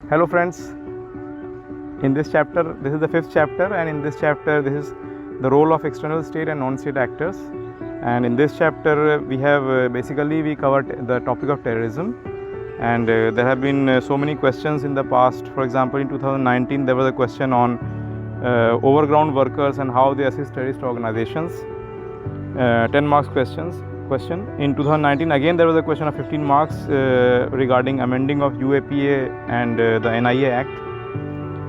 Hello friends, in this chapter, this is the 5th chapter, and in this chapter this is the role of external state and non-state actors. And in this chapter we have basically we covered the topic of terrorism, and there have been so many questions in the past. For example, in 2019 there was a question on overground workers and how they assist terrorist organizations, 10 marks question. In 2019 again there was a question of 15 marks regarding amending of UAPA and the NIA Act.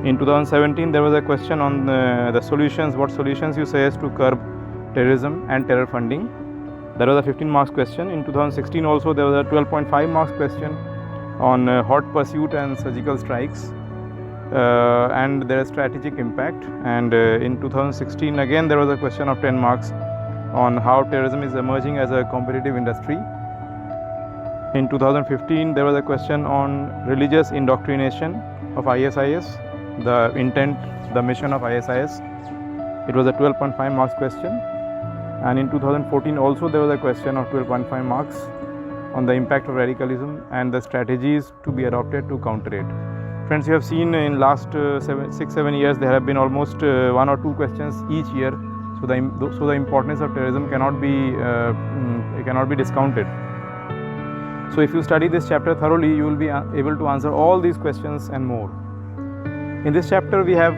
In 2017 there was a question on the solutions, what solutions you suggest to curb terrorism and terror funding. That was a 15 marks question. In 2016 also there was a 12.5 marks question on hot pursuit and surgical strikes and their strategic impact. And in 2016 again there was a question of 10 marks on how terrorism is emerging as a competitive industry. In 2015 there was a question on religious indoctrination of ISIS, the intent, the mission of ISIS. It was a 12.5 marks question. And in 2014 also there was a question of 12.5 marks on the impact of radicalism and the strategies to be adopted to counter it. Friends, you have seen in last 6-7 years there have been almost 1 or 2 questions each year. So the importance of terrorism cannot be discounted. So if you study this chapter thoroughly, you will be able to answer all these questions and more. In this chapter we have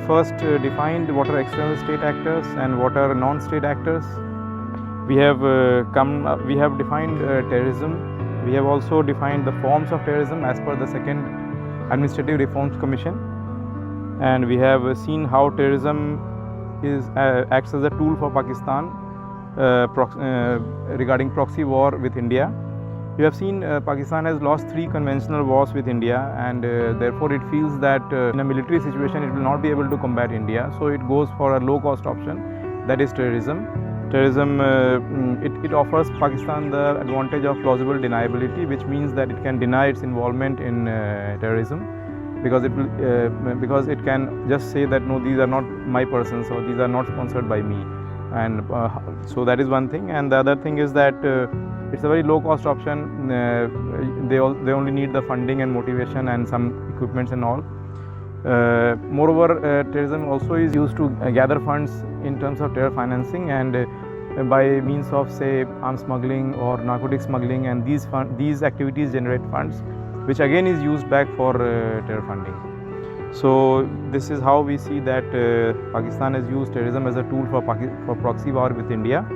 first defined what are external state actors and what are non-state actors. We have defined terrorism. We have also defined the forms of terrorism as per the second Administrative Reforms Commission, and we have seen how terrorism acts as a tool for Pakistan regarding proxy war with India. You have seen Pakistan has lost 3 conventional wars with India, and therefore it feels that in a military situation it will not be able to combat India, so it goes for a low cost option, that is terrorism. Terrorism it offers Pakistan the advantage of plausible deniability, which means that it can deny its involvement in terrorism, because it can just say that no, these are not my persons or these are not sponsored by me. And so that is one thing. And the other thing is that it's a very low cost option. They only need the funding and motivation and some equipments and all. Moreover, terrorism also is used to gather funds in terms of terror financing, and by means of, say, arms smuggling or narcotic smuggling, and these activities generate funds which again is used back for terror funding. So this is how we see that Pakistan has used terrorism as a tool for proxy war with India.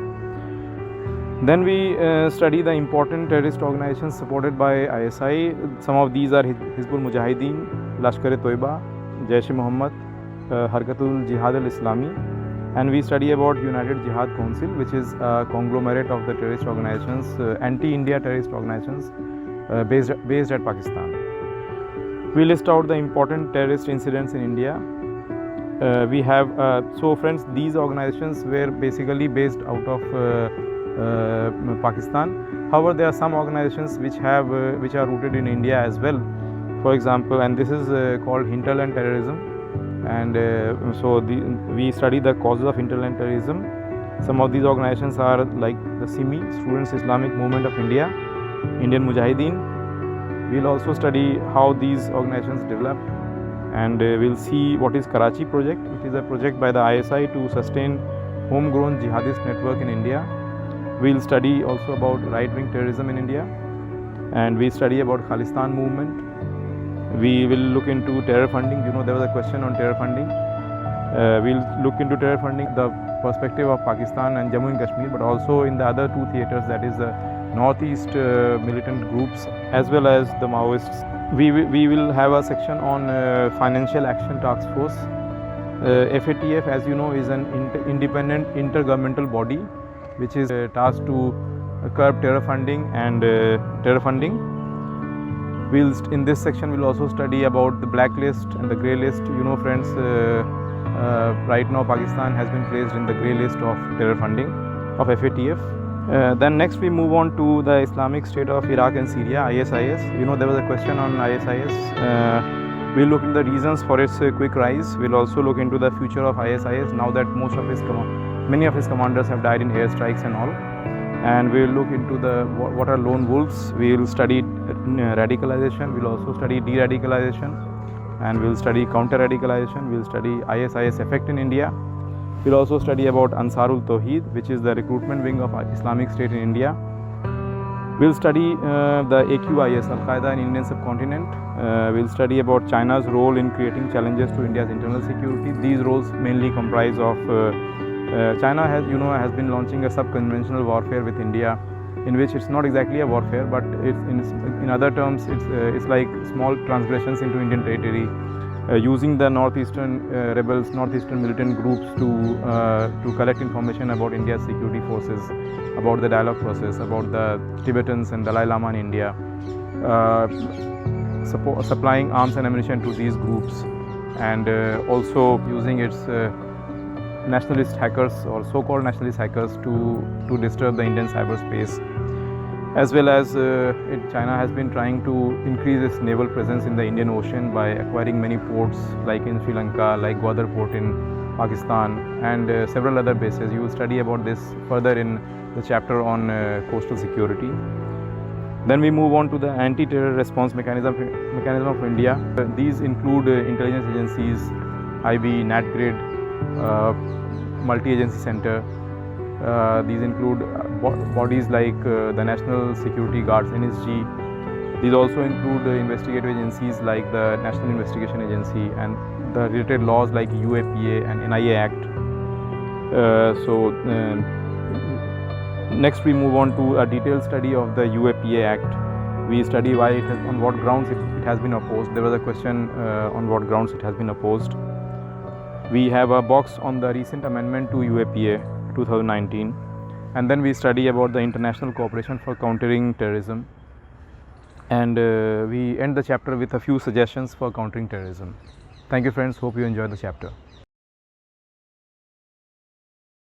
Then we study the important terrorist organizations supported by ISI. Some of these are Hizbul Mujahideen, Lashkar-e-Toiba, Jaish-e-Mohammed, Harkatul Jihad al-Islami, and we study about United Jihad Council, which is a conglomerate of the terrorist organizations, anti-India terrorist organizations based at Pakistan. We list out the important terrorist incidents in India. We have so friends, these organizations were basically based out of Pakistan. However, there are some organizations which are rooted in India as well. For example, and this is called hinterland terrorism, and we study the causes of hinterland terrorism. Some of these organizations are like the SIMI, Students Islamic Movement of India, Indian Mujahideen. We'll also study how these organizations developed, and we'll see what is Karachi project, which is a project by the ISI to sustain homegrown jihadist network in India. We'll study also about right-wing terrorism in India, and we study about Khalistan movement. We will look into terror funding. You know, there was a question on terror funding. We'll look into terror funding, the perspective of Pakistan and Jammu and Kashmir, but also in the other 2 theatres, that is the Northeast militant groups as well as the Maoists. We will have a section on Financial Action Task Force. FATF, as you know, is an independent intergovernmental body which is tasked to curb terror funding and terror funding. In this section we'll also study about the blacklist and the grey list. You know, friends, right now Pakistan has been placed in the grey list of terror funding of FATF. Then next we move on to the Islamic State of Iraq and Syria, ISIS. You know, there was a question on ISIS. We'll look into the reasons for its quick rise. We'll also look into the future of ISIS now that many of his commanders have died in airstrikes and all. And we'll look into what are lone wolves. We'll study radicalization, we'll also study de-radicalization, and we'll study counter-radicalization, we'll study ISIS effect in India. We'll also study about Ansarul Tawheed, which is the recruitment wing of Islamic State in India. We'll study the AQIS, Al-Qaeda in Indian subcontinent. We'll study about China's role in creating challenges to India's internal security. These roles mainly comprise of China has been launching a sub-conventional warfare with India, in which it's not exactly a warfare, but it's in other terms it's like small transgressions into Indian territory, using the northeastern rebels, northeastern militant groups to collect information about India's security forces, about the dialogue process, about the Tibetans and Dalai Lama in India, supplying arms and ammunition to these groups, and also using its nationalist hackers or so-called nationalist hackers to disturb the Indian cyberspace. As well as China has been trying to increase its naval presence in the Indian Ocean by acquiring many ports like in Sri Lanka, like Gwadar port in Pakistan, and several other bases. You will study about this further in the chapter on coastal security. Then we move on to the anti-terror response mechanism of India. These include intelligence agencies, IB, NatGrid, multi-agency center. These include bodies like the National Security Guards, NSG. These also include investigative agencies like the National Investigation Agency and the related laws like UAPA and NIA Act. Next we move on to a detailed study of the UAPA Act. We study why on what grounds it has been opposed. There was a question on what grounds it has been opposed. We have a box on the recent amendment to UAPA 2019, and then we study about the international cooperation for countering terrorism, and we end the chapter with a few suggestions for countering terrorism. Thank you friends, hope you enjoyed the chapter.